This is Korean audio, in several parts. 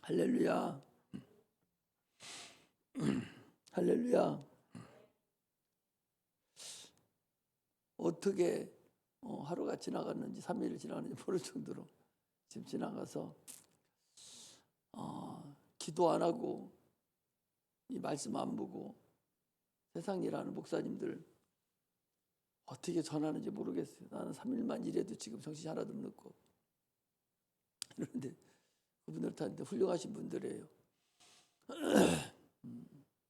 할렐루야. 할렐루야. 어떻게 하루가 지나갔는지 3일이 지나갔는지 모를 정도로 지금 지나가서 기도 안 하고 이 말씀 안 보고 세상 일하는 목사님들 어떻게 전하는지 모르겠어요. 나는 3일만 일해도 지금 정신이 하나도 없고 그런데 그분들 다 훌륭하신 분들이에요.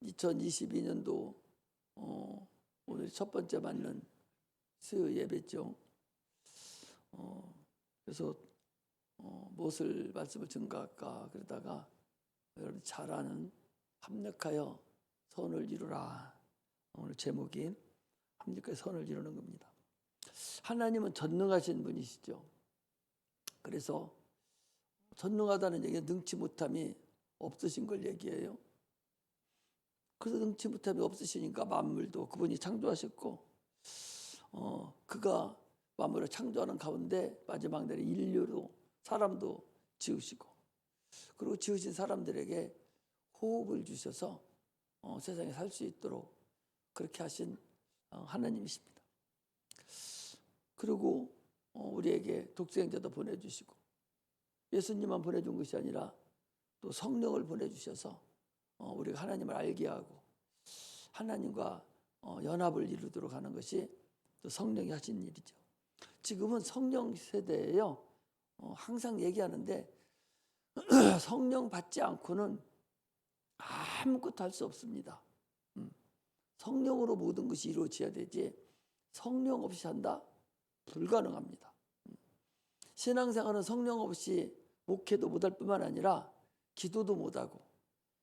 2022년도 오늘 첫 번째 맞는 수요 예배죠. 그래서 무엇을 말씀을 증가할까 그러다가 여러분 잘 아는 합력하여 선을 이루라. 오늘 제목이 합력하여 선을 이루는 겁니다. 하나님은 전능하신 분이시죠. 그래서 전능하다는 얘기는 능치 못함이 없으신 걸 얘기해요. 그래서 능치 못함이 없으시니까 만물도 그분이 창조하셨고 그가 만물을 창조하는 가운데 마지막 날에 인류도 사람도 지으시고 그리고 지으신 사람들에게 호흡을 주셔서 세상에 살 수 있도록 그렇게 하신 하나님이십니다. 그리고 우리에게 독생자도 보내주시고 예수님만 보내준 것이 아니라 또 성령을 보내주셔서 우리가 하나님을 알게 하고 하나님과 연합을 이루도록 하는 것이 또 성령이 하신 일이죠. 지금은 성령 세대예요. 항상 얘기하는데 성령 받지 않고는 아무것도 할 수 없습니다. 성령으로 모든 것이 이루어져야 되지 성령 없이 한다? 불가능합니다. 신앙생활은 성령 없이 목회도 못할 뿐만 아니라 기도도 못하고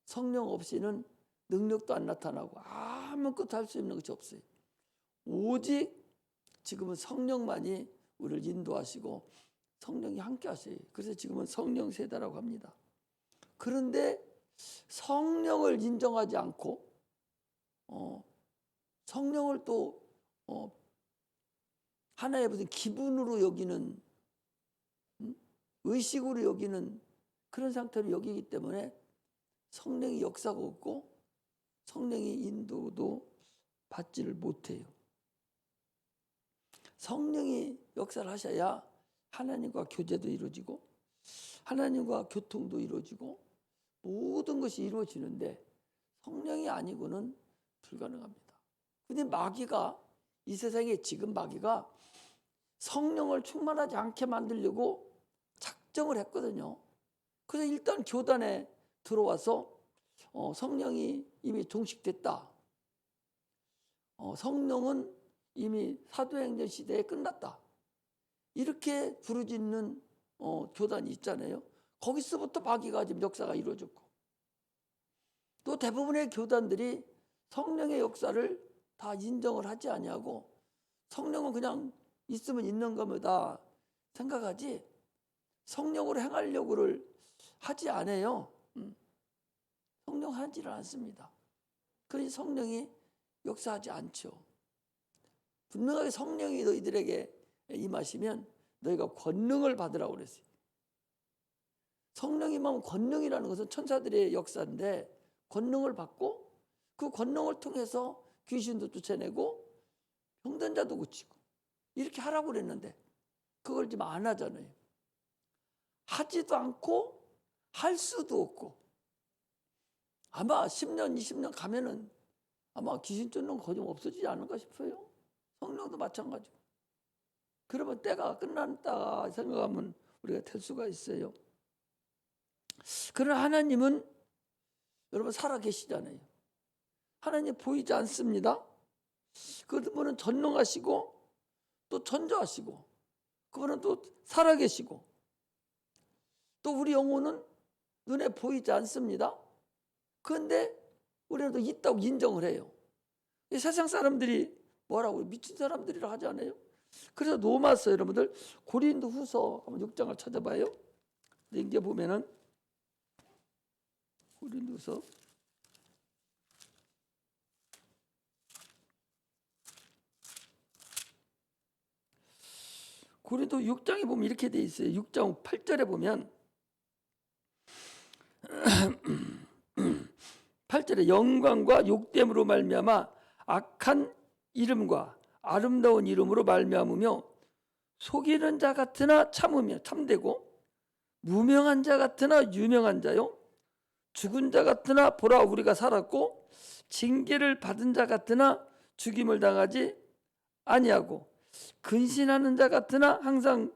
성령 없이는 능력도 안 나타나고 아무것도 할 수 있는 것이 없어요. 오직 지금은 성령만이 우리를 인도하시고 성령이 함께 하세요. 그래서 지금은 성령 세대라고 합니다. 그런데 성령을 인정하지 않고 성령을 또 하나의 무슨 기분으로 여기는 의식으로 여기는 그런 상태로 여기기 때문에 성령이 역사가 없고 성령의 인도도 받지를 못해요. 성령이 역사를 하셔야 하나님과 교제도 이루어지고 하나님과 교통도 이루어지고 모든 것이 이루어지는데 성령이 아니고는 불가능합니다. 근데 마귀가 이 세상에 지금 마귀가 성령을 충만하지 않게 만들려고 작정을 했거든요. 그래서 일단 교단에 들어와서 성령이 이미 종식됐다. 성령은 이미 사도행전 시대에 끝났다. 이렇게 부르짖는 교단이 있잖아요. 거기서부터 마귀가 지금 역사가 이루어졌고 또 대부분의 교단들이 성령의 역사를 다 인정을 하지 아니하고 성령은 그냥 있으면 있는 겁니다 생각하지 성령으로 행하려고를 하지 않아요. 성령 하지를 않습니다. 그러니 성령이 역사하지 않죠. 분명하게 성령이 너희들에게 임하시면 너희가 권능을 받으라고 그랬어요. 성령이 임하면 권능이라는 것은 천사들의 역사인데 권능을 받고 그 권능을 통해서 귀신도 쫓아내고 병든 자도 고치고 이렇게 하라고 그랬는데 그걸 지금 안 하잖아요. 하지도 않고 할 수도 없고 아마 10년 20년 가면은 아마 귀신 쫓는 거 거의 없어지지 않을까 싶어요. 성령도 마찬가지고. 그러면 때가 끝났다 생각하면 우리가 될 수가 있어요. 그러나 하나님은 여러분 살아 계시잖아요. 하나님 보이지 않습니다. 그분은 전능하시고 또 전저하시고 그분은 또 살아 계시고 또 우리 영혼은 눈에 보이지 않습니다. 그런데 우리는 또 있다고 인정을 해요. 세상 사람들이 뭐라고 미친 사람들이라 하지 않아요? 그래서 로마서 여러분들 고린도후서 6장을 찾아봐요. 이제 보면은 고린도서 고린도 6장에 보면 이렇게 돼 있어요. 6장 8절에 보면 8절에 영광과 욕됨으로 말미암아 악한 이름과 아름다운 이름으로 말미암으며 속이는 자 같으나 참으며 참되고 무명한 자 같으나 유명한 자요 죽은 자 같으나 보라 우리가 살았고 징계를 받은 자 같으나 죽임을 당하지 아니하고 근심하는 자 같으나 항상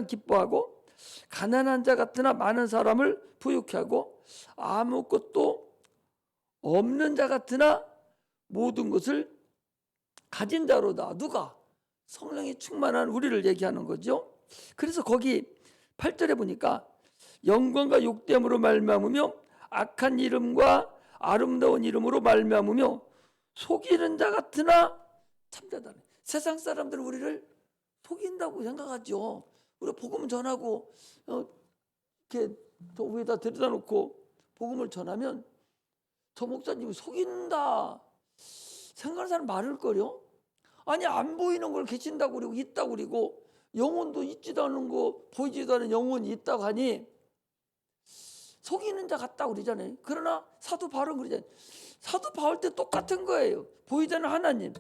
기뻐하고 가난한 자 같으나 많은 사람을 부유케 하고 아무것도 없는 자 같으나 모든 것을 가진 자로다. 누가? 성령이 충만한 우리를 얘기하는 거죠. 그래서 거기 8절에 보니까 영광과 욕됨으로 말미암으며 악한 이름과 아름다운 이름으로 말미암으며 속이는 자 같으나 참되다. 세상 사람들은 우리를 속인다고 생각하죠. 우리가 복음 전하고 이렇게 저 위에다 데려다 놓고 복음을 전하면 저 목사님이 속인다 생각하는 사람 많을걸요. 아니 안 보이는 걸 계신다고 그러고 있다고 그러고 영혼도 있지도 않은 거 보이지도 않은 영혼이 있다고 하니 속이는 자 같다고 그러잖아요. 그러나 사도 바울은 그러잖아요. 사도 바울 때 똑같은 거예요. 보이지 않는 하나님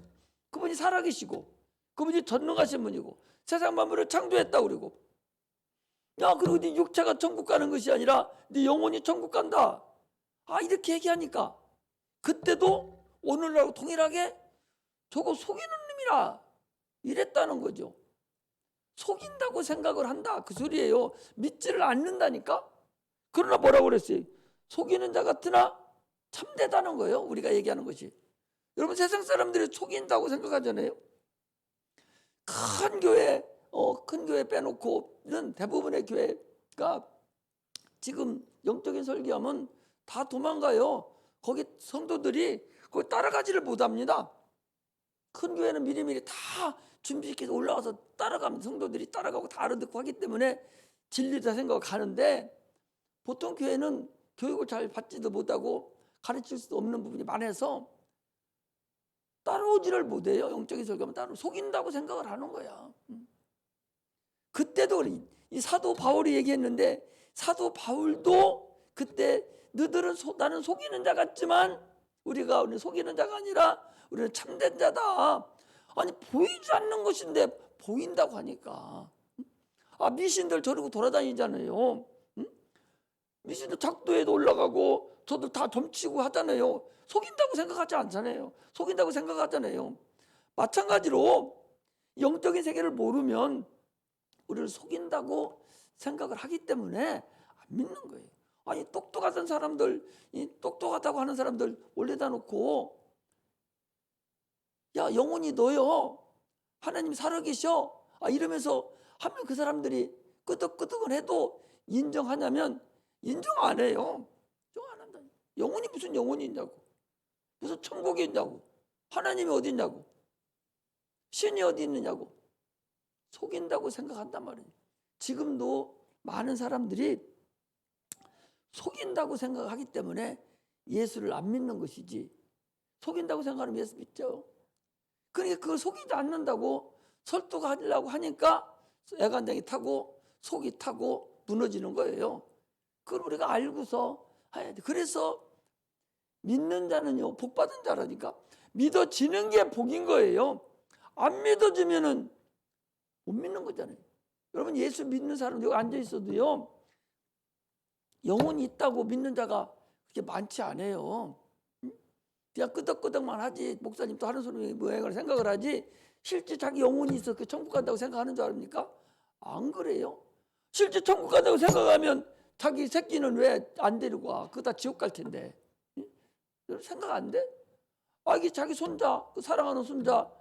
그분이 살아계시고 그분이 전능하신 분이고 세상 만물을 창조했다고 그러고 야 그리고 네 육체가 천국 가는 것이 아니라 네 영혼이 천국 간다. 이렇게 얘기하니까 그때도 오늘날 동일하게 저거 속이는 놈이라 이랬다는 거죠. 속인다고 생각을 한다 그 소리예요. 믿지를 않는다니까. 그러나 뭐라고 그랬어요? 속이는 자 같으나 참되다는 거예요. 우리가 얘기하는 것이. 여러분 세상 사람들이 속인다고 생각하잖아요. 큰 교회 빼놓고는 대부분의 교회가 지금 영적인 설교하면 다 도망가요. 거기 성도들이 거기 따라가지를 못합니다. 큰 교회는 미리미리 다 준비시켜서 올라가서 따라가면 성도들이 따라가고 다 알아듣고 하기 때문에 진리다 생각하고 가는데 보통 교회는 교육을 잘 받지도 못하고 가르칠 수도 없는 부분이 많아서 따라오지를 못해요. 영적인 설교하면 따로 속인다고 생각을 하는 거야. 그때도 이 사도 바울이 얘기했는데 사도 바울도 그때 너희들은 나는 속이는 자 같지만 우리는 속이는 자가 아니라 우리는 참된 자다. 아니 보이지 않는 것인데 보인다고 하니까 미신들 저러고 돌아다니잖아요. 미신들 작도에도 올라가고 저도 다 점치고 하잖아요. 속인다고 생각하지 않잖아요. 속인다고 생각하잖아요. 마찬가지로 영적인 세계를 모르면 우리를 속인다고 생각을 하기 때문에 안 믿는 거예요. 아니 똑똑하던 사람들, 똑똑하다고 하는 사람들 올려다 놓고 야 영혼이 너요 하나님이 살아계셔 이러면서 하면 그 사람들이 끄덕끄덕을 해도 인정하냐면 인정 안 해요. 인정 안 한다. 영혼이 무슨 영혼이 있냐고, 무슨 천국이 있냐고, 하나님이 어디 있냐고, 신이 어디 있느냐고 속인다고 생각한단 말이에요. 지금도 많은 사람들이 속인다고 생각하기 때문에 예수를 안 믿는 것이지, 속인다고 생각하면 예수 믿죠. 그러니까 그걸 속이지 않는다고 설득하려고 하니까 애간장이 타고 속이 타고 무너지는 거예요. 그걸 우리가 알고서 해야 돼. 그래서 믿는 자는요 복 받은 자라니까. 믿어지는 게 복인 거예요. 안 믿어지면은 못 믿는 거잖아요. 여러분 예수 믿는 사람 여기 앉아 있어도요 영혼이 있다고 믿는 자가 그렇게 많지 않아요. 그냥 끄덕끄덕만 하지. 목사님도 하는 소리 모양을 생각을 하지 실제 자기 영혼이 있어 그 천국 간다고 생각하는 줄 아닙니까? 안 그래요. 실제 천국 간다고 생각하면 자기 새끼는 왜 안 데리고 와? 그거 다 지옥 갈 텐데. 생각 안 돼? 이게 자기 손자, 그 사랑하는 손자,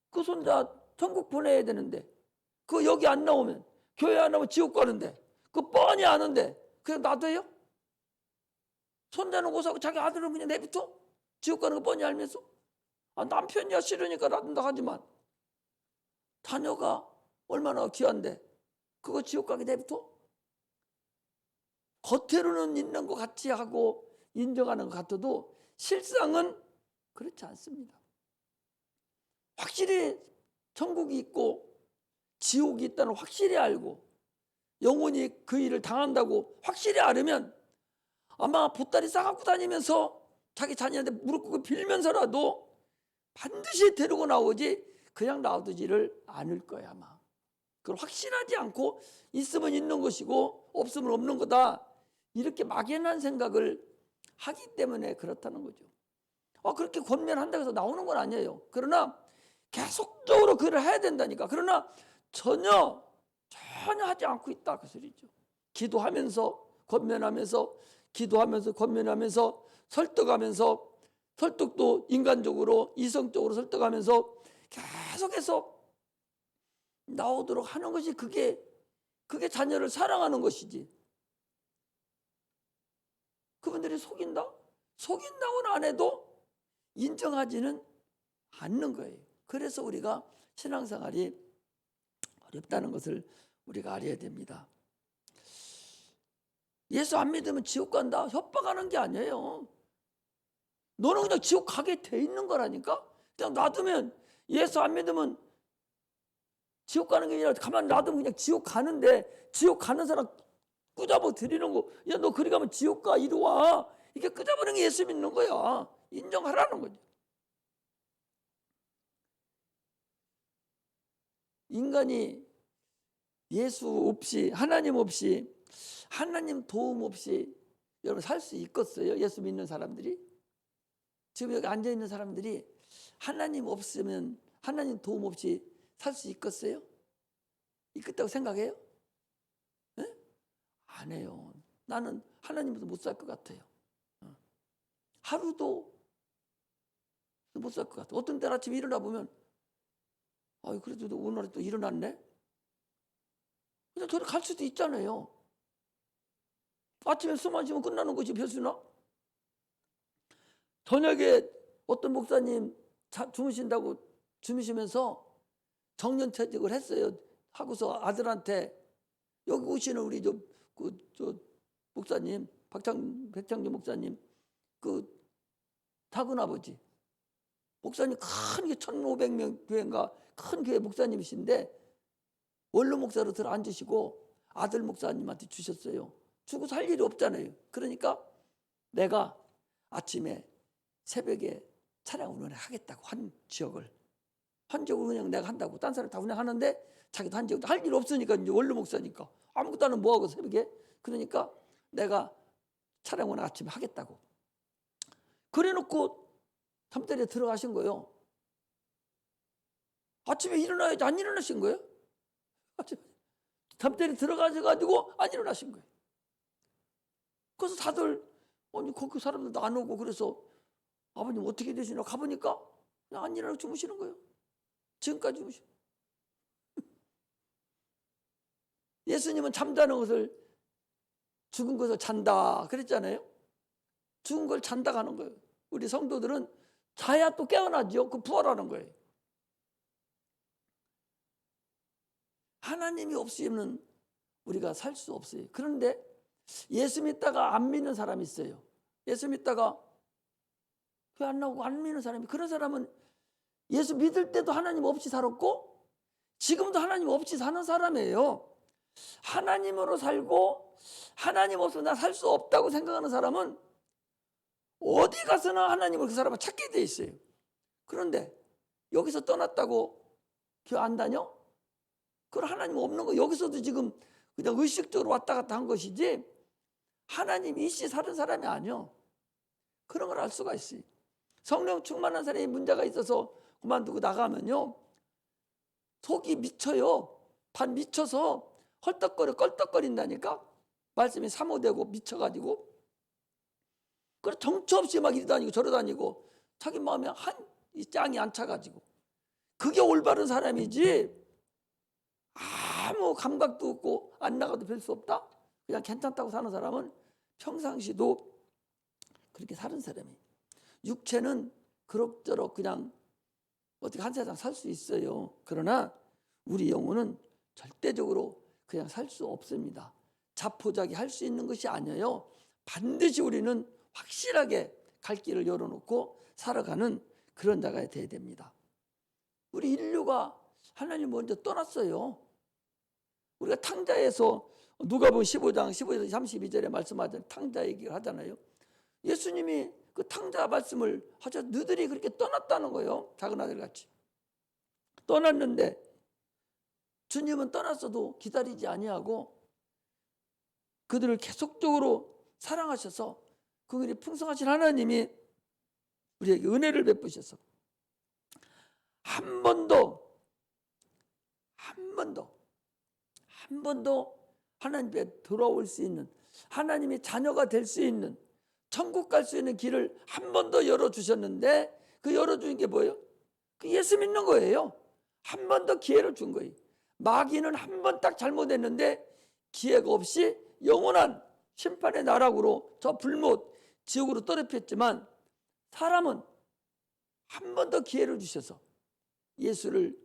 그 손자 천국 보내야 되는데 그거 여기 안 나오면, 교회 안 나오면 지옥 가는데 그거 뻔히 아는데 그냥 놔둬요? 손자는 고사하고 자기 아들은 그냥 내비둬? 지옥 가는 거 뻔히 알면서? 남편이야 싫으니까 놔둔다 하지만 자녀가 얼마나 귀한데 그거 지옥 가게 내비둬? 겉으로는 있는 것 같이 하고 인정하는 것 같아도 실상은 그렇지 않습니다. 확실히 천국이 있고 지옥이 있다는 확실히 알고 영혼이 그 일을 당한다고 확실히 알으면 아마 보따리 싸갖고 다니면서 자기 자녀한테 무릎 꿇고 빌면서라도 반드시 데리고 나오지 그냥 놔두지를 않을 거야 아마. 그걸 확신하지 않고 있으면 있는 것이고 없으면 없는 거다 이렇게 막연한 생각을 하기 때문에 그렇다는 거죠. 그렇게 권면한다고 해서 나오는 건 아니에요. 그러나 계속적으로 그걸 해야 된다니까. 그러나 전혀 하지 않고 있다 그 소리죠. 기도하면서 권면하면서 기도하면서 권면하면서 설득하면서 설득도 인간적으로 이성적으로 설득하면서 계속해서 나오도록 하는 것이 그게 자녀를 사랑하는 것이지. 그분들이 속인다고는 안 해도 인정하지는 않는 거예요. 그래서 우리가 신앙생활이 어렵다는 것을 우리가 알아야 됩니다. 예수 안 믿으면 지옥 간다 협박하는 게 아니에요. 너는 그냥 지옥 가게 돼 있는 거라니까. 그냥 놔두면 예수 안 믿으면 지옥 가는 게 아니라 가만 놔두면 그냥 지옥 가는데 지옥 가는 사람 끄잡아 드리는 거. 야, 너 그리 가면 지옥 가 이리 와. 이게 끄잡아는 게 예수 믿는 거야. 인정하라는 거죠. 인간이 예수 없이 하나님 없이 하나님 도움 없이 여러분 살 수 있겠어요? 예수 믿는 사람들이? 지금 여기 앉아있는 사람들이 하나님 없으면 하나님 도움 없이 살 수 있겠어요? 있겠다고 생각해요? 네? 안 해요. 나는 하나님 없으면 못 살 것 같아요. 하루도 못 살 것 같아요. 어떤 때 아침에 일어나 보면 그래도 오늘은 또 일어났네? 그냥 저리 갈 수도 있잖아요. 아침에 술 마시면 끝나는 것이 별수나? 저녁에 어떤 목사님 주무신다고 주무시면서 정년퇴직을 했어요. 하고서 아들한테 여기 오시는 우리 저 목사님 백창주 목사님 그 작은 아버지 목사님 큰 게 1,500명 교회인가 큰 교회 목사님이신데 원로 목사로 들어 앉으시고 아들 목사님한테 주셨어요. 주고 살 일이 없잖아요. 그러니까 내가 아침에 새벽에 차량 운행을 하겠다고 한 지역을 그냥 내가 한다고 딴 사람 다 운행하는데 자기도 한 지역 할 일 없으니까 이제 원로 목사니까 아무것도 안 하면 뭐하고 새벽에 그러니까 내가 차량 운행 아침에 하겠다고 그래놓고 잠자리에 들어가신 거예요. 아침에 일어나야지 안 일어나신 거예요. 잠자리에 들어가셔가지고 안 일어나신 거예요. 그래서 다들 거기 사람들도 안 오고 그래서 아버님 어떻게 되시나 가보니까 그냥 안 일어나고 주무시는 거예요. 지금까지 주무시고. 예수님은 잠자는 것을 죽은 것을 잔다 그랬잖아요. 죽은 걸 잔다 가는 거예요. 우리 성도들은 자야 또 깨어나죠. 그 부활하는 거예요. 하나님이 없이는 우리가 살 수 없어요. 그런데 예수 믿다가 안 믿는 사람이 있어요. 예수 믿다가 왜 안 나오고 안 믿는 사람이 그런 사람은 예수 믿을 때도 하나님 없이 살았고 지금도 하나님 없이 사는 사람이에요. 하나님으로 살고 하나님 없으면 나 살 수 없다고 생각하는 사람은 어디 가서나 하나님을 그 사람은 찾게 돼 있어요. 그런데 여기서 떠났다고 교회 안 다녀? 그걸 하나님 없는 거 여기서도 지금 그냥 의식적으로 왔다 갔다 한 것이지 하나님 이씨 사는 사람이 아니요. 그런 걸 알 수가 있어요. 성령 충만한 사람이 문제가 있어서 그만두고 나가면요. 속이 미쳐요. 반 미쳐서 껄떡거린다니까. 말씀이 사모되고 미쳐가지고. 그래서 정처 없이 막 이리 다니고 저러 다니고 자기 마음에 이 짱이 안 차가지고. 그게 올바른 사람이지. 아무 감각도 없고 안 나가도 별 수 없다. 그냥 괜찮다고 사는 사람은 평상시도 그렇게 사는 사람이에요. 육체는 그럭저럭 그냥 어떻게 한 세상 살 수 있어요. 그러나 우리 영혼은 절대적으로 그냥 살 수 없습니다. 자포자기 할 수 있는 것이 아니에요. 반드시 우리는 확실하게 갈 길을 열어놓고 살아가는 그런 자가 돼야 됩니다. 우리 인류가 하나님 먼저 떠났어요. 우리가 탕자에서 누가복음 15장 15절 32절에 말씀하던 탕자 얘기를 하잖아요. 예수님이 그 탕자 말씀을 하셔 너희들이 그렇게 떠났다는 거예요. 작은 아들같이 떠났는데 주님은 떠났어도 기다리지 아니하고 그들을 계속적으로 사랑하셔서 그들이 풍성하신 하나님이 우리에게 은혜를 베푸셔서 한 번도 하나님 앞에 돌아올 수 있는, 하나님의 자녀가 될 수 있는, 천국 갈 수 있는 길을 한 번 더 열어주셨는데 그 열어주는 게 뭐예요? 그 예수 믿는 거예요. 한 번 더 기회를 준 거예요. 마귀는 한 번 딱 잘못했는데 기회가 없이 영원한 심판의 나락으로 저 불못 지옥으로 떨어뜨렸지만 사람은 한 번 더 기회를 주셔서 예수를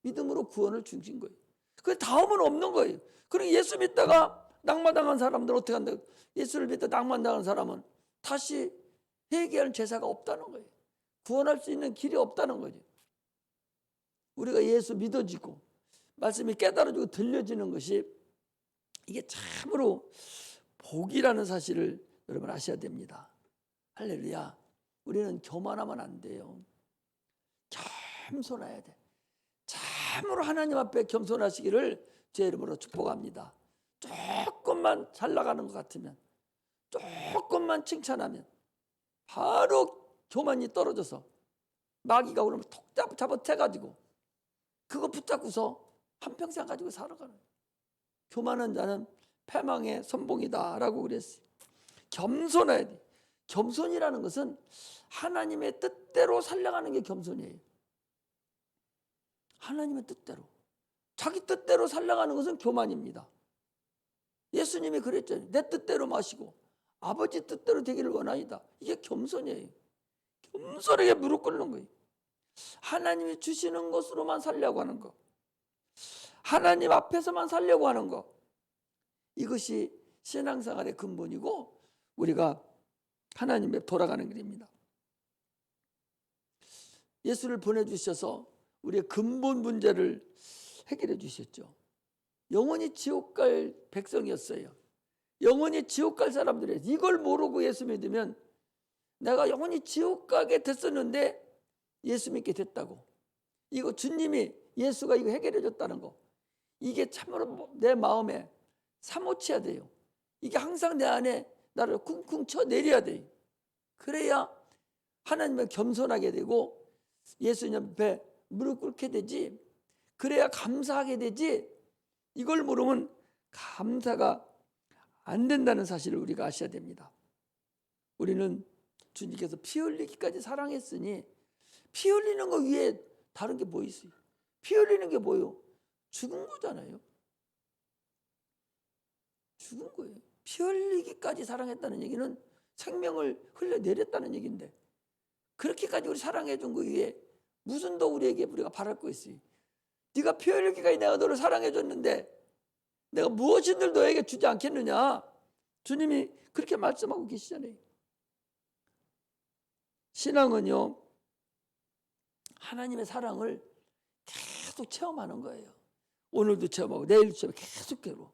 믿음으로 구원을 주신 거예요. 그 다음은 없는 거예요. 그리고 예수 믿다가 낙마당한 사람들은 어떻게 한다? 예수를 믿다 낙마당한 사람은 다시 회개하는 제사가 없다는 거예요. 구원할 수 있는 길이 없다는 거죠. 우리가 예수 믿어지고 말씀이 깨달아지고 들려지는 것이 이게 참으로 복이라는 사실을 여러분 아셔야 됩니다. 할렐루야. 우리는 교만하면 안 돼요. 겸손해야 돼. 참으로 하나님 앞에 겸손하시기를 제 이름으로 축복합니다. 조금만 잘 나가는 것 같으면, 조금만 칭찬하면 바로 교만이 떨어져서 마귀가 그러면 톡 잡아채가지고 그거 붙잡고서 한평생 가지고 살아가는 거예요. 교만한 자는 패망의 선봉이다라고 그랬어요. 겸손해야 돼. 겸손이라는 것은 하나님의 뜻대로 살려가는 게 겸손이에요. 하나님의 뜻대로. 자기 뜻대로 살려가는 것은 교만입니다. 예수님이 그랬잖아요. 내 뜻대로 마시고 아버지 뜻대로 되기를 원하이다. 이게 겸손이에요. 겸손하게 무릎 꿇는 거예요. 하나님이 주시는 것으로만 살려고 하는 거. 하나님 앞에서만 살려고 하는 거. 이것이 신앙생활의 근본이고 우리가 하나님에 돌아가는 길입니다. 예수를 보내주셔서 우리의 근본 문제를 해결해 주셨죠. 영원히 지옥 갈 백성이었어요. 영원히 지옥 갈 사람들이에요. 이걸 모르고 예수 믿으면 내가 영원히 지옥 가게 됐었는데 예수 믿게 됐다고. 이거 주님이 예수가 이거 해결해 줬다는 거. 이게 참으로 내 마음에 사모쳐야 돼요. 이게 항상 내 안에 나를 쿵쿵 쳐내려야 돼요. 그래야 하나님을 겸손하게 되고 예수님 앞에 무릎 꿇게 되지. 그래야 감사하게 되지. 이걸 모르면 감사가 안 된다는 사실을 우리가 아셔야 됩니다. 우리는 주님께서 피 흘리기까지 사랑했으니 피 흘리는 거 위에 다른 게 뭐 있어요? 피 흘리는 게 뭐예요? 죽은 거잖아요. 죽은 거예요. 피 흘리기까지 사랑했다는 얘기는 생명을 흘려내렸다는 얘기인데 그렇게까지 우리 사랑해 준 거 위에 무슨 더 우리가 바랄 거 있어요? 네가 피 흘리기까지 내가 너를 사랑해 줬는데 내가 무엇인들 너에게 주지 않겠느냐? 주님이 그렇게 말씀하고 계시잖아요. 신앙은요, 하나님의 사랑을 계속 체험하는 거예요. 오늘도 체험하고 내일도 체험하고 계속해로.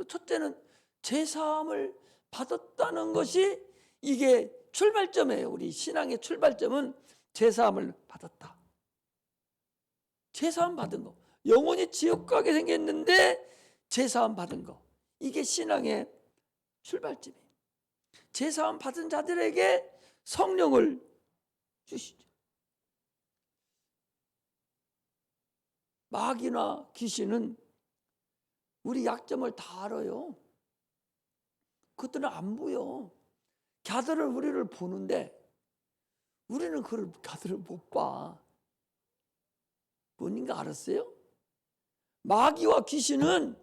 첫째는 제사함을 받았다는 것이 이게 출발점이에요. 우리 신앙의 출발점은 제사함을 받았다. 제사함 받은 거. 영원히 지옥 가게 생겼는데 제사함 받은 거. 이게 신앙의 출발점이에요. 제사함 받은 자들에게 성령을 주시죠. 마귀나 귀신은 우리 약점을 다 알아요. 그들은 안 보여. 걔들은 우리를 보는데 우리는 걔들을 못 봐. 뭔가 알았어요? 마귀와 귀신은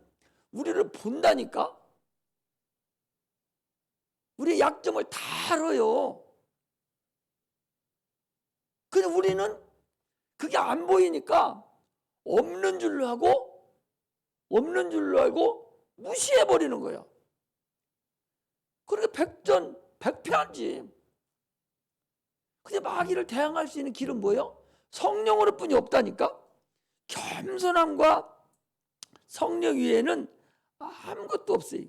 우리를 본다니까? 우리의 약점을 다 알아요. 근데 우리는 그게 안 보이니까 없는 줄로 알고 무시해버리는 거야. 그러니까 백전백패하지. 근데 마귀를 대항할 수 있는 길은 뭐예요? 성령으로 뿐이 없다니까? 겸손함과 성령 위에는 아무것도 없어요.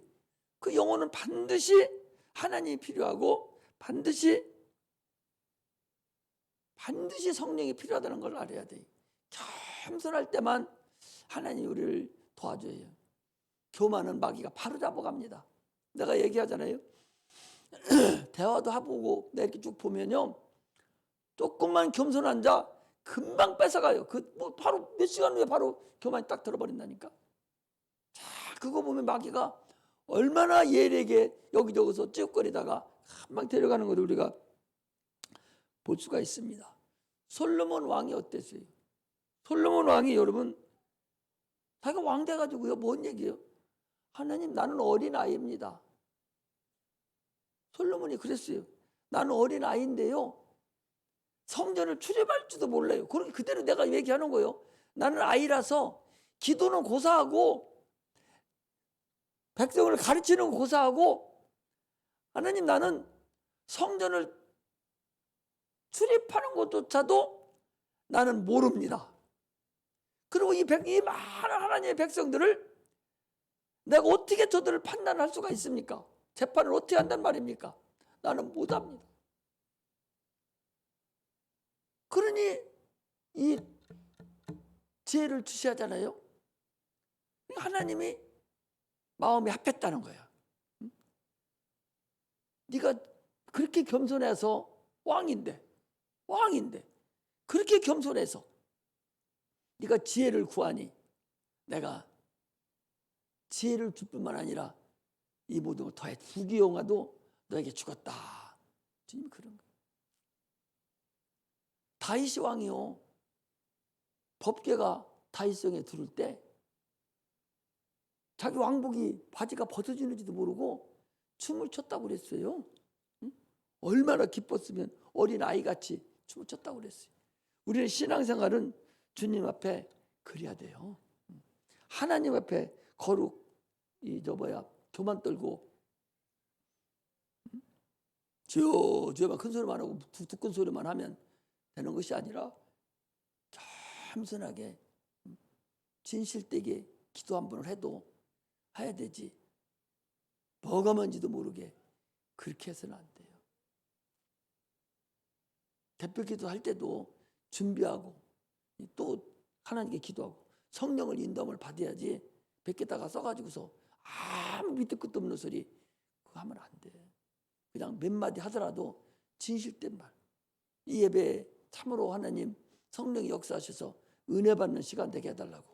그 영혼은 반드시 하나님이 필요하고 반드시 성령이 필요하다는 걸 알아야 돼요. 겸손할 때만 하나님이 우리를 도와줘요. 교만은 마귀가 바로 잡아갑니다. 내가 얘기하잖아요. 대화도 해보고 내가 이렇게 쭉 보면요, 조금만 겸손한 자 금방 뺏어가요. 뭐 바로 몇 시간 후에 바로 교만이 딱 들어버린다니까. 자, 그거 보면 마귀가 얼마나 예리하게 여기저기서 찌욱거리다가 금방 데려가는 것을 우리가 볼 수가 있습니다. 솔로몬 왕이 어땠어요? 솔로몬 왕이 여러분 자기가 왕 돼가지고요, 뭔 얘기예요? 하나님, 나는 어린아이입니다. 솔로몬이 그랬어요. 나는 어린아이인데요, 성전을 출입할지도 몰라요. 그렇게 그대로 내가 얘기하는 거예요. 나는 아이라서 기도는 고사하고 백성을 가르치는 고사하고, 하나님, 나는 성전을 출입하는 것조차도 나는 모릅니다. 그리고 이 많은 하나님의 백성들을 내가 어떻게 저들을 판단할 수가 있습니까? 재판을 어떻게 한단 말입니까? 나는 못합니다. 그러니 이 지혜를 주시하잖아요. 하나님이 마음이 합했다는 거야. 네가 그렇게 겸손해서 왕인데 그렇게 겸손해서 네가 지혜를 구하니 내가 지혜를 줄 뿐만 아니라 이 모든 걸 더해 부귀영화도 너에게 주겠다. 주님 그런 거예요. 다윗이 왕이요, 법궤가 다윗성에 들을 때 자기 왕복이 바지가 벗어지는지도 모르고 춤을 췄다고 그랬어요. 얼마나 기뻤으면 어린아이같이 춤을 췄다고 그랬어요. 우리는 신앙생활은 주님 앞에 그래야 돼요. 하나님 앞에 거룩 교만 떨고 주여만 큰 소리만 하고 두꺼운 소리만 하면 되는 것이 아니라 겸손하게 진실되게 기도 한 번을 해도 해야 되지, 뭐가 뭔지도 모르게 그렇게 해서는 안 돼요. 대표 기도할 때도 준비하고 또 하나님께 기도하고 성령을 인도함을 받아야지, 베개다가 써가지고서 아무 밑도 끝도 없는 소리 그거 하면 안 돼. 그냥 몇 마디 하더라도 진실된 말. 이 예배에 참으로 하나님 성령이 역사하셔서 은혜 받는 시간 되게 해달라고.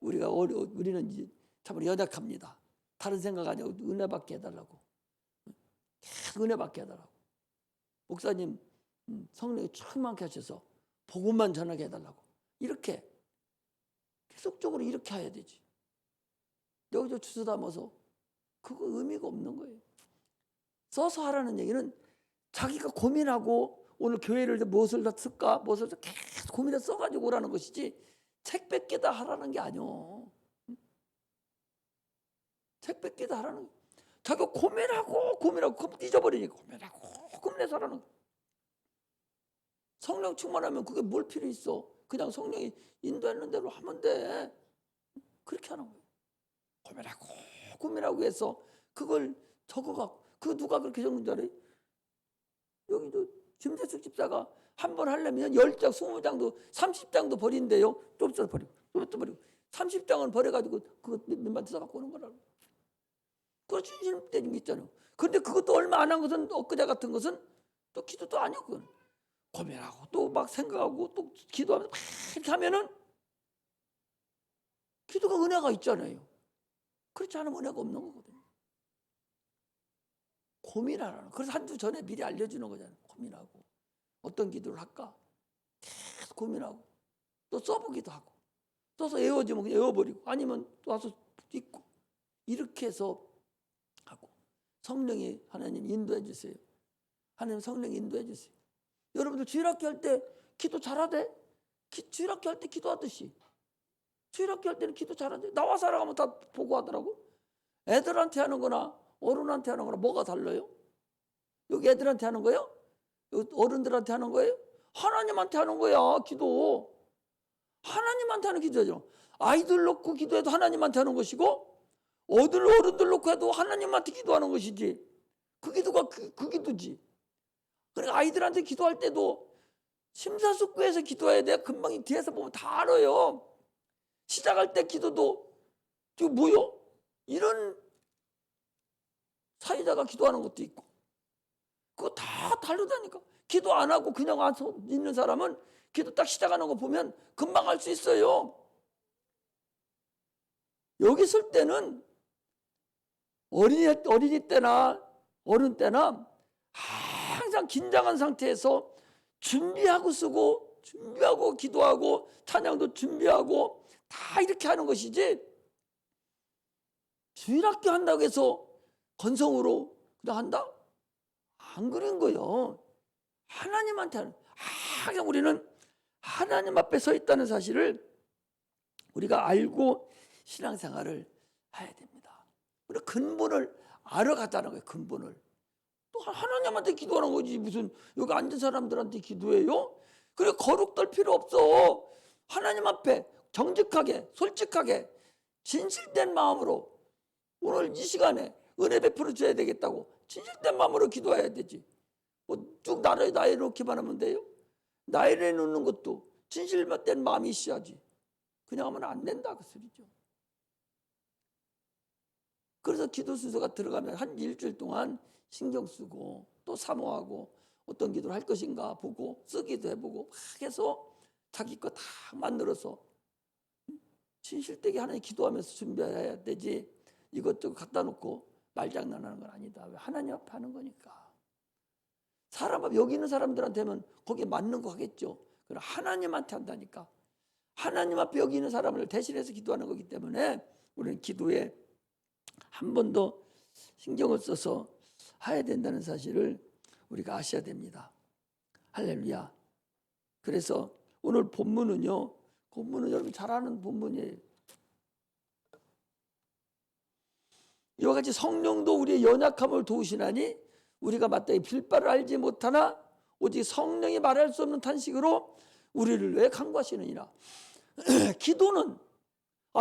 우리는 이제 참으로 연약합니다. 다른 생각 아니고 은혜 받게 해달라고. 계속 은혜 받게 해달라고. 목사님 성령이 충만케 하셔서 복음만 전하게 해달라고. 이렇게 계속적으로 이렇게 해야 되지. 여기서 주워 담아서 그거 의미가 없는 거예요. 써서 하라는 얘기는 자기가 고민하고 오늘 교회를 무엇을 쓸까 무엇을 계속 고민해서 써가지고 오라는 것이지, 책 몇 개다 하라는 게 아니오. 책 몇 개다 하라는, 자기가 고민하고 잊어버리니까 고민해서 하라는 거예요. 성령 충만하면 그게 뭘 필요 있어. 그냥 성령이 인도하는 대로 하면 돼. 그렇게 하는 거예요. 고민하고 해서 그걸 적어갖고, 그 누가 그렇게 적는 줄 알아요? 여기도 김재숙 집사가 한 번 하려면 10장, 20장도 30장도 버린대요. 좀 있어 버리고 좀 있어 버리고 30장은 버려가지고 그거 몇만 써갖고 오는 거라고. 그거 진실된 게 있잖아요. 그런데 그것도 얼마 안 한 것은, 엊그제 같은 것은 또 기도도 아니고 그건 고민하고 또 막 생각하고 또 기도하면서 막 이렇게 하면은 기도가 은혜가 있잖아요. 그렇지 않으면 은혜가 없는 거거든요. 고민하라는. 그래서 한 주 전에 미리 알려주는 거잖아요. 고민하고 어떤 기도를 할까 계속 고민하고 또 써보기도 하고, 써서 외워지면 그냥 외워버리고 아니면 또 와서 읽고 이렇게 해서 하고. 성령이 하나님 인도해 주세요. 하나님 성령 인도해 주세요. 여러분들 주일학교 할 때 기도 잘하대? 주일학교 할 때 기도하듯이 주일학교 할 때는 기도 잘하대. 나와서 하라고 하면 다 보고 하더라고. 애들한테 하는 거나 어른한테 하는 거나 뭐가 달라요? 여기 애들한테 하는 거예요? 여기 어른들한테 하는 거예요? 하나님한테 하는 거야. 기도 하나님한테 하는 기도죠. 아이들 놓고 기도해도 하나님한테 하는 것이고 어른들 놓고 해도 하나님한테 기도하는 것이지. 그 기도가 그 기도지. 그러니까 아이들한테 기도할 때도 심사숙고해서 기도해야 돼. 금방 뒤에서 보면 다 알아요. 시작할 때 기도도 지금 뭐요? 이런 사회자가 기도하는 것도 있고 그거 다 다르다니까. 기도 안 하고 그냥 와서 있는 사람은 기도 딱 시작하는 거 보면 금방 알 수 있어요. 여기 있을 때는 어린이 때나 어른 때나 항상 긴장한 상태에서 준비하고 쓰고 준비하고 기도하고 찬양도 준비하고 다 이렇게 하는 것이지 주일학교 한다고 해서 건성으로 그냥 한다? 안 그런 거요. 하나님한테 하는, 항상 우리는 하나님 앞에 서 있다는 사실을 우리가 알고 신앙생활을 해야 됩니다. 우리 근본을 알아가자는 거예요. 근본을. 또 하나님한테 기도하는 거지 무슨 여기 앉은 사람들한테 기도해요? 그래 거룩 떨 필요 없어. 하나님 앞에 정직하게 솔직하게 진실된 마음으로 오늘 이 시간에 은혜 베풀어 줘야 되겠다고 진실된 마음으로 기도해야 되지. 뭐 쭉 나에 놓기만 하면 돼요? 나에 놓는 것도 진실된 마음이 있어야지. 그냥 하면 안 된다 그 소리죠. 그래서 기도 순서가 들어가면 한 일주일 동안 신경 쓰고 또 사모하고 어떤 기도를 할 것인가 보고 쓰기도 해보고 막 해서 자기 거 다 만들어서 진실되게 하나님 기도하면서 준비해야 되지. 이것저것 갖다 놓고 말장난하는 건 아니다. 왜 하나님 앞에 하는 거니까. 사람 앞 여기 있는 사람들한테는 거기에 맞는 거 하겠죠. 그러나 하나님한테 한다니까. 하나님 앞에 여기 있는 사람을 대신해서 기도하는 거기 때문에 우리는 기도에 한 번 더 신경을 써서 해야 된다는 사실을 우리가 아셔야 됩니다. 할렐루야. 그래서 오늘 본문은요. 본문은 여러분 잘 아는 본문이에요. 이와 같이 성령도 우리의 연약함을 도우시나니 우리가 마땅히 빌바를 알지 못하나 오직 성령이 말할 수 없는 탄식으로 우리를 위해 간구하시느니라. 기도는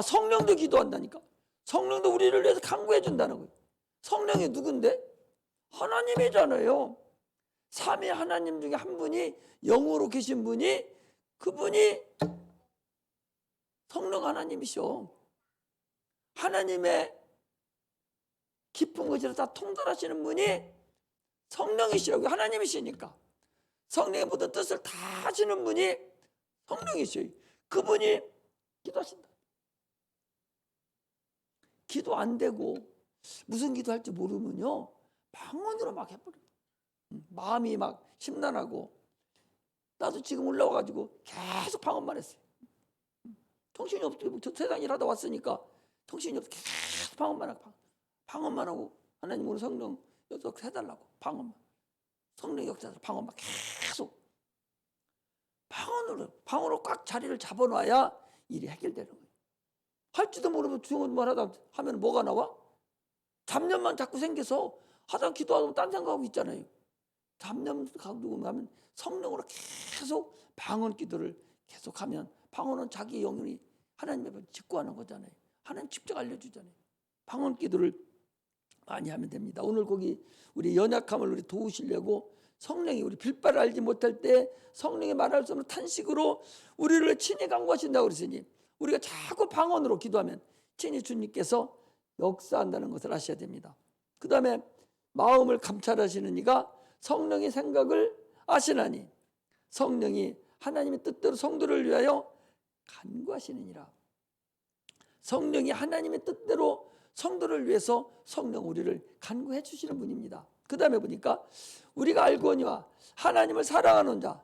성령도 기도한다니까. 성령도 우리를 위해서 간구해 준다는 거예요. 성령이 누군데? 하나님이잖아요. 삼위 하나님 중에 한 분이 영으로 계신 분이 그분이 성령 하나님이셔. 하나님의 깊은 것을 다 통달하시는 분이 성령이시라고. 하나님이시니까 성령의 모든 뜻을 다 하시는 분이 성령이셔요. 그분이 기도하신다. 기도 안 되고 무슨 기도할지 모르면요 방언으로 막 해버려요. 마음이 막 심란하고. 나도 지금 올라와가지고 계속 방언만 했어요. 정신이 없고 세상 일하다 왔으니까 정신이 없어. 계속 방언만 하고 하나님 오늘 성령 역사 해달라고 방언만. 성령 역사에서 방언만 계속 방언으로 꽉 자리를 잡아놔야 일이 해결되는 거예요. 할지도 모르면 주영만 하다 하면 뭐가 나와? 잡념만 자꾸 생겨서 하다 기도하고 딴 생각하고 있잖아요. 잡념 가지고 하면 성령으로 계속 방언 기도를 계속하면 방언은 자기 영혼이 하나님 앞에 직구하는 거잖아요. 하나님 직접 알려주잖아요. 방언 기도를 많이 하면 됩니다. 오늘 거기 우리 연약함을 우리 도우시려고 성령이 우리 빌바를 알지 못할 때 성령이 말할 수 없는 탄식으로 우리를 친히 간구하신다고 그랬으니 우리가 자꾸 방언으로 기도하면 친히 주님께서 역사한다는 것을 아셔야 됩니다. 그 다음에 마음을 감찰하시는 이가 성령의 생각을 아시나니 성령이 하나님의 뜻대로 성도를 위하여 간구하시느니라. 성령이 하나님의 뜻대로 성도를 위해서 성령 우리를 간구해 주시는 분입니다. 그 다음에 보니까 우리가 알거니와 하나님을 사랑하는 자,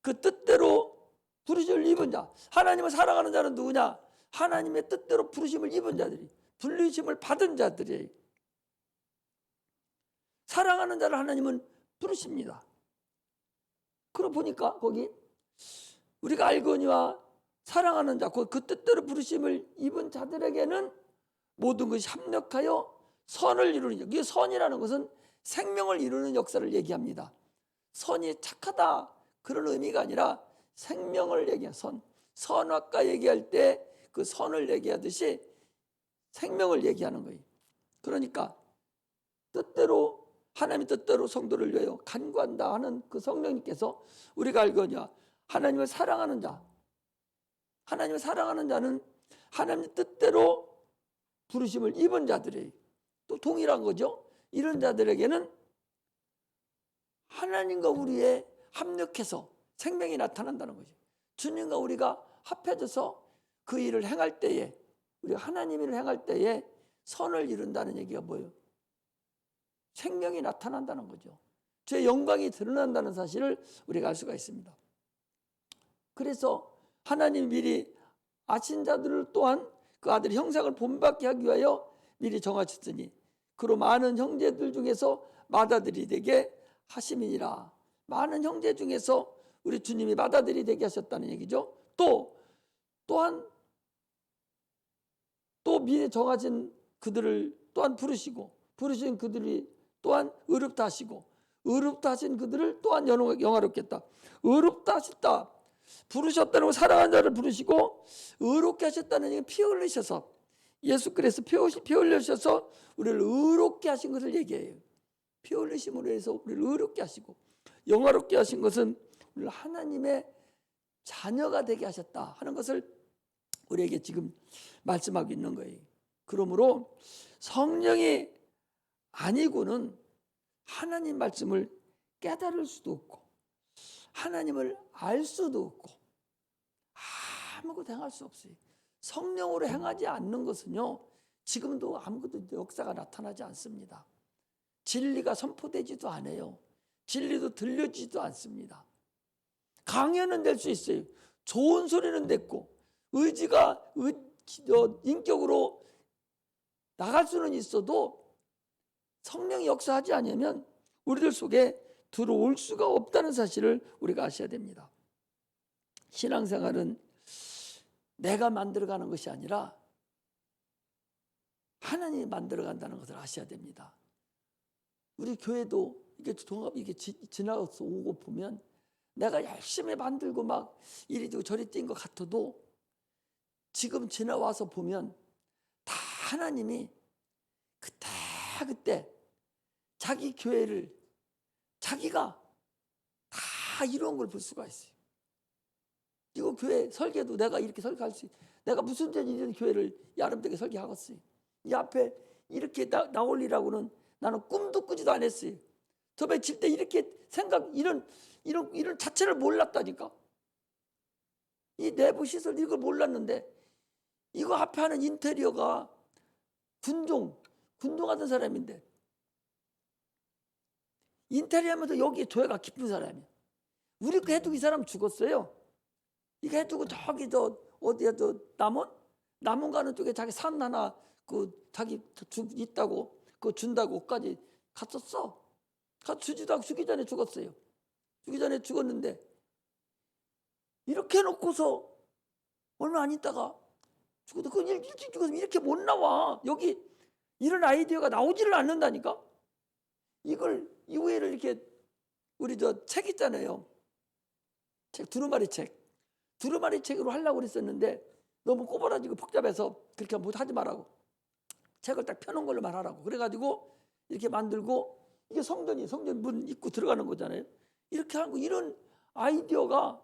그 뜻대로 부르심을 입은 자. 하나님을 사랑하는 자는 누구냐? 하나님의 뜻대로 부르심을 입은 자들이, 부르심을 받은 자들이. 사랑하는 자를 하나님은 부르십니다. 그러고 보니까 거기 우리가 알거니와 사랑하는 자, 그 뜻대로 부르심을 입은 자들에게는 모든 것이 합력하여 선을 이루는 것. 이 선이라는 것은 생명을 이루는 역사를 얘기합니다. 선이 착하다 그런 의미가 아니라 생명을 얘기한 선. 선악과 얘기할 때 그 선을 얘기하듯이 생명을 얘기하는 거예요. 그러니까 뜻대로 하나님의 뜻대로 성도를 위하여 간구한다 하는 그 성령님께서 우리가 알거냐 하나님을 사랑하는 자, 하나님을 사랑하는 자는 하나님의 뜻대로 부르심을 입은 자들이 또 동일한 거죠. 이런 자들에게는 하나님과 우리의 합력해서 생명이 나타난다는 거죠. 주님과 우리가 합해져서 그 일을 행할 때에, 우리가 하나님 일을 행할 때에 선을 이룬다는 얘기가 뭐예요? 생명이 나타난다는 거죠. 주의 영광이 드러난다는 사실을 우리가 알 수가 있습니다. 그래서 하나님 미리 아신 자들을 또한 그 아들의 형상을 본받게 하기 위하여 미리 정하셨으니 그로 많은 형제들 중에서 맏아들이 되게 하심이니라. 많은 형제 중에서 우리 주님이 맏아들이 되게 하셨다는 얘기죠. 또한 미리 정하신 그들을 또한 부르신 그들이 또한 의롭다 하시고 의롭다 하신 그들을 또한 영화롭겠다. 의롭다 하셨다. 부르셨다는 거 사랑하는 자를 부르시고 의롭게 하셨다는 얘기는 피 흘리셔서 예수께서 피 흘리셔서 우리를 의롭게 하신 것을 얘기해요. 피 흘리심으로 해서 우리를 의롭게 하시고 영화롭게 하신 것은 우리를 하나님의 자녀가 되게 하셨다 하는 것을 우리에게 지금 말씀하고 있는 거예요. 그러므로 성령이 아니고는 하나님 말씀을 깨달을 수도 없고 하나님을 알 수도 없고 아무것도 행할 수 없어요. 성령으로 행하지 않는 것은요 지금도 아무것도 역사가 나타나지 않습니다. 진리가 선포되지도 않아요. 진리도 들려지지도 않습니다. 강연은 될 수 있어요. 좋은 소리는 됐고 의지가 인격으로 나갈 수는 있어도 성령이 역사하지 않으면 우리들 속에 들어올 수가 없다는 사실을 우리가 아셔야 됩니다. 신앙생활은 내가 만들어가는 것이 아니라 하나님이 만들어간다는 것을 아셔야 됩니다. 우리 교회도 이게 지나가서 오고 보면 내가 열심히 만들고 막 이리 뛰고 저리 뛴 것 같아도 지금 지나와서 보면 다 하나님이 그때 자기 교회를 자기가 다 이루은 걸 볼 수가 있어요. 이거 교회 설계도 내가 이렇게 설계할 수 있어요. 내가 무슨 죄 이런 교회를 아름답게 설계하겠어요. 이 앞에 이렇게 나올리라고는 나는 꿈도 꾸지도 않았어요. 저번에 칠 때 이렇게 이런 자체를 몰랐다니까. 이 내부 시설 이걸 몰랐는데 이거 앞에 하는 인테리어가 군종 하던 사람인데 인테리어 하면서 여기에 조예가 깊은 사람이야. 우리 그 해두고 이 사람 죽었어요. 이거 해두고 저기 어디야 남원 가는 쪽에 자기 산 하나 자기 있다고 그거 준다고까지 갔었어. 가서 주지도 않고 죽기 전에 죽었어요. 죽기 전에 죽었는데 이렇게 해놓고서 얼마 안 있다가 죽어도 그 일찍 죽었으면 이렇게 못 나와. 여기 이런 아이디어가 나오지를 않는다니까. 이걸 이후에를 이렇게 우리 책 있잖아요. 책 두루마리 책으로 하려고 그랬었는데 너무 꼬부라지고 복잡해서 그렇게 하지 말라고 책을 딱 펴놓은 걸로 말하라고 그래가지고 이렇게 만들고 이게 성전 문 입구 들어가는 거잖아요. 이렇게 하는 거 이런 아이디어가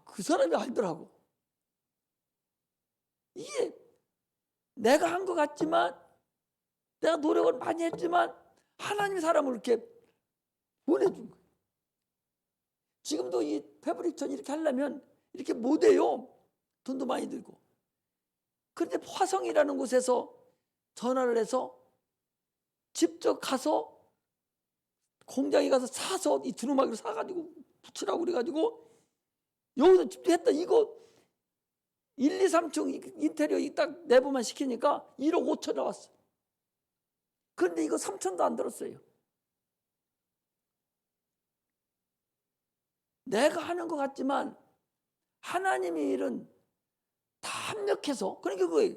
그 사람이 알더라고. 이게 내가 한 것 같지만 내가 노력을 많이 했지만 하나님이 사람을 이렇게 보내준 거예요. 지금도 이 패브릭천 이렇게 하려면 이렇게 못해요. 돈도 많이 들고. 그런데 화성이라는 곳에서 전화를 해서 직접 가서 공장에 가서 사서 이 두루마기를 사가지고 붙이라고 그래가지고 여기서 직접 했다. 이거 1, 2, 3층 인테리어 딱 내부만 시키니까 1억 5천 나왔어. 그런데 이거 3천도 안 들었어요. 내가 하는 것 같지만 하나님의 일은 다 합력해서 그러니까 그거예요.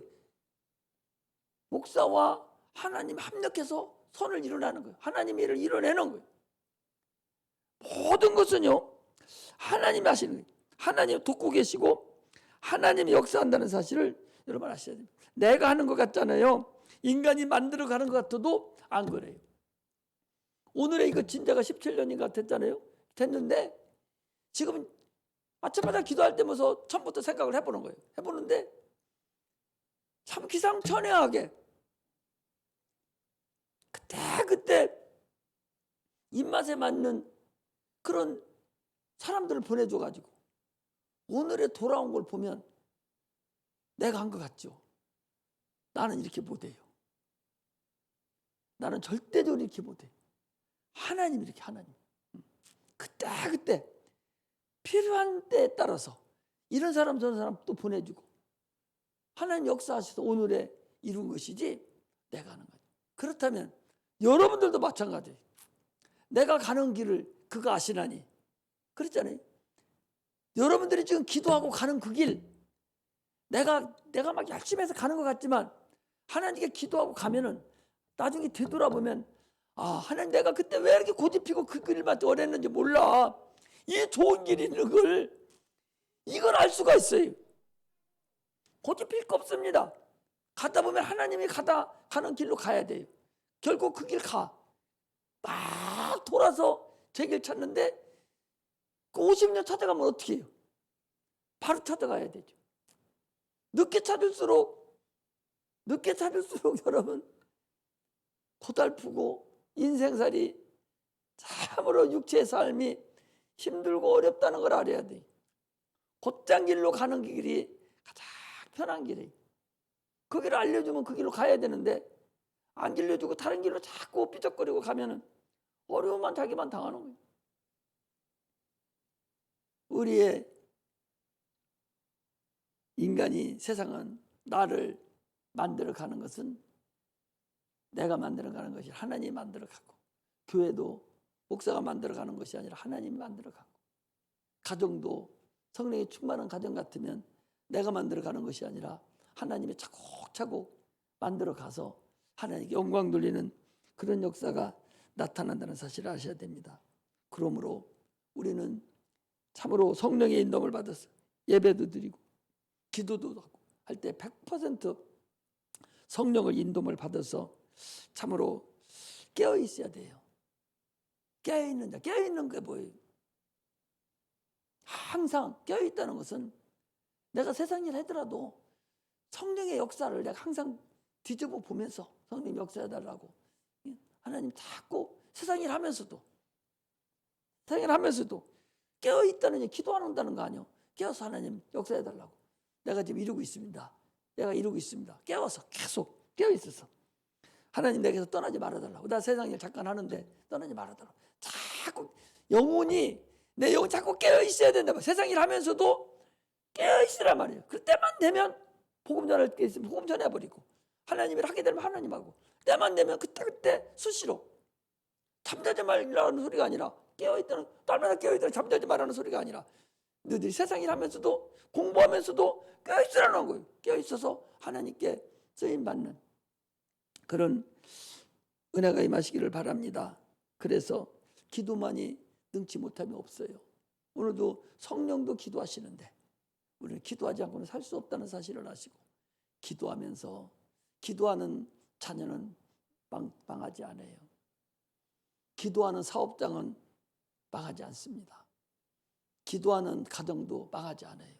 목사와 하나님 합력해서 선을 이루라는 거예요. 하나님의 일을 이뤄내는 거예요. 모든 것은요 하나님이 하시는 거예요. 하나님 돕고 계시고 하나님이 역사한다는 사실을 여러분 아셔야 됩니다. 내가 하는 것 같잖아요. 인간이 만들어가는 것 같아도 안 그래요. 오늘의 이거 진짜가 17년인가 됐잖아요. 됐는데 지금 아침마다 기도할 때면서 처음부터 생각을 해보는 거예요. 해보는데 참 기상천외하게 그때 입맛에 맞는 그런 사람들을 보내줘가지고 오늘에 돌아온 걸 보면 내가 한 것 같죠. 나는 이렇게 못해요. 나는 절대적으로 이렇게 못해요. 하나님 이렇게 하나님. 그때 필요한 때에 따라서 이런 사람 저런 사람 또 보내주고 하나님 역사하셔서 오늘에 이룬 것이지 내가 하는 거죠. 그렇다면 여러분들도 마찬가지예요. 내가 가는 길을 그가 아시나니 그랬잖아요. 여러분들이 지금 기도하고 가는 그 길 내가 막 열심히 해서 가는 것 같지만 하나님께 기도하고 가면은 나중에 되돌아보면 하나님 내가 그때 왜 이렇게 고집피고 그 길만 원했는지 몰라. 이 좋은 길이 있는 걸 이걸 알 수가 있어요. 고집필 거 없습니다. 가다 보면 하나님이 가는 길로 가야 돼요. 결국 그 길 가. 막 돌아서 제 길 찾는데 그 50년 찾아가면 어떻게 해요? 바로 찾아가야 되죠. 늦게 찾을수록 여러분 고달프고 인생살이 참으로 육체의 삶이 힘들고 어렵다는 걸 알아야 돼. 곧장길로 가는 길이 가장 편한 길이에요. 그 길을 알려주면 그 길로 가야 되는데 안 알려주고 다른 길로 자꾸 삐쩍거리고 가면은 어려움만 자기만 당하는 거예요. 우리의 인간이 세상은 나를 만들어가는 것은 내가 만들어가는 것이 하나님이 만들어가고 교회도 목사가 만들어가는 것이 아니라 하나님이 만들어가고 가정도 성령이 충만한 가정 같으면 내가 만들어가는 것이 아니라 하나님이 차곡차곡 만들어가서 하나님께 영광 돌리는 그런 역사가 나타난다는 사실을 아셔야 됩니다. 그러므로 우리는 참으로 성령의 인도를 받아서 예배도 드리고 기도도 하고 할 때 100% 성령을 인도를 받아서 참으로 깨어 있어야 돼요. 깨어 있는 게 뭐예요? 항상 깨어 있다는 것은 내가 세상 일 하더라도 성령의 역사를 내가 항상 뒤집어 보면서 성령 역사해달라고 하나님 자꾸 세상 일 하면서도 깨어 있다는 기도한다는 거 아니에요. 깨어서 하나님 역사해달라고. 내가 지금 이루고 있습니다. 깨워서 계속 깨어 있어서 하나님 내게서 떠나지 말아달라고. 나 세상 일 잠깐 하는데 떠나지 말아달라고. 자꾸 영혼이 내 영혼 자꾸 깨어 있어야 된다. 세상 일 하면서도 깨어 있으란 말이에요. 그때만 되면 복음 전할 게 있으면 복음 전해버리고 하나님을 하게 되면 하나님하고 때만 되면 그때 수시로 잠자지 말라는 소리가 아니라 깨어있다는 날마다 깨어있다는 잠자지 말라는 소리가 아니라 너희들이 세상 일 하면서도 공부하면서도 깨어있으라는 거예요. 깨어있어서 하나님께 쓰임받는 그런 은혜가 임하시기를 바랍니다. 그래서 기도만이 능치 못함이 없어요. 오늘도 성령도 기도하시는데 우리는 기도하지 않고는 살 수 없다는 사실을 아시고 기도하면서 기도하는 자녀는 망하지 않아요. 기도하는 사업장은 망하지 않습니다. 기도하는 가정도 망하지 않아요.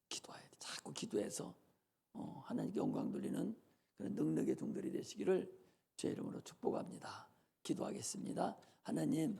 기도해야 돼. 자꾸 기도해서 하나님께 영광 돌리는 그런 능력의 종들이 되시기를 주의 이름으로 축복합니다. 기도하겠습니다. 하나님